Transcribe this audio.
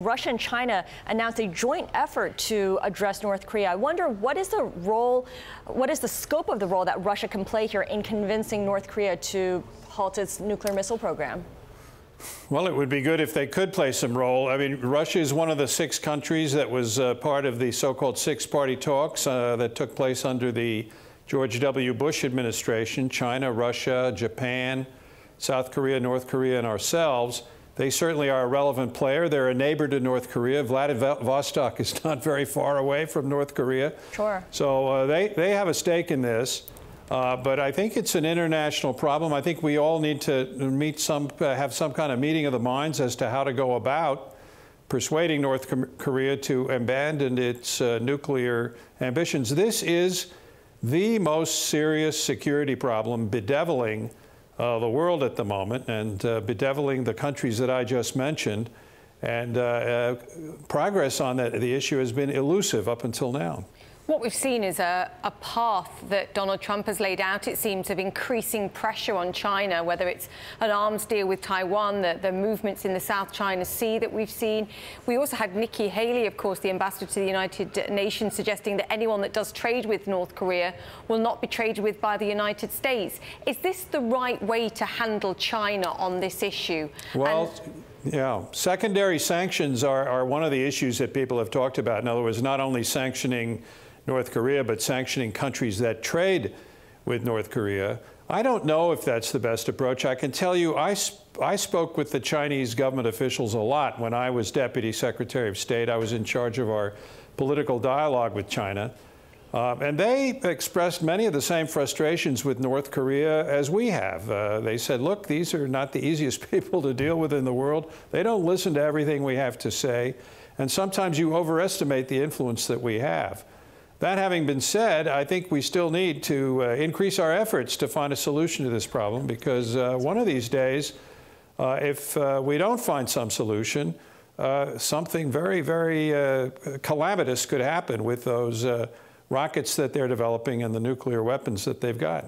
Russia and China announced a joint effort to address North Korea. I wonder, what is the scope of the role that Russia can play here in convincing North Korea to halt its nuclear missile program? Well, it would be good if they could play some role. I mean, Russia is one of the 6 countries that was part of the so-called 6-party talks that took place under the George W. Bush administration. China, Russia, Japan, South Korea, North Korea, and ourselves. They certainly are a relevant player. They're a neighbor to North Korea. Vladivostok is not very far away from North Korea. Sure. So they have a stake in this. But I think it's an international problem. I think we all need to have some kind of meeting of the minds as to how to go about persuading North Korea to abandon its nuclear ambitions. This is the most serious security problem bedeviling the world at the moment, and bedeviling the countries that I just mentioned. And progress on the issue has been elusive up until now. What we've seen is a path that Donald Trump has laid out, it seems, of increasing pressure on China, whether it's an arms deal with Taiwan, the movements in the South China Sea that we've seen. We also had Nikki Haley, of course, the ambassador to the United Nations, suggesting that anyone that does trade with North Korea will not be traded with by the United States. Is this the right way to handle China on this issue? Well, yeah, secondary sanctions are one of the issues that people have talked about. In other words, not only sanctioning North Korea, but sanctioning countries that trade with North Korea. I don't know if that's the best approach. I can tell you, I spoke with the Chinese government officials a lot when I was Deputy Secretary of State. I was in charge of our political dialogue with China. And they expressed many of the same frustrations with North Korea as we have. They said, look, these are not the easiest people to deal with in the world. They don't listen to everything we have to say. And sometimes you overestimate the influence that we have. That having been said, I think we still need to increase our efforts to find a solution to this problem, because one of these days, if we don't find some solution, something very, very calamitous could happen with those rockets that they're developing and the nuclear weapons that they've got.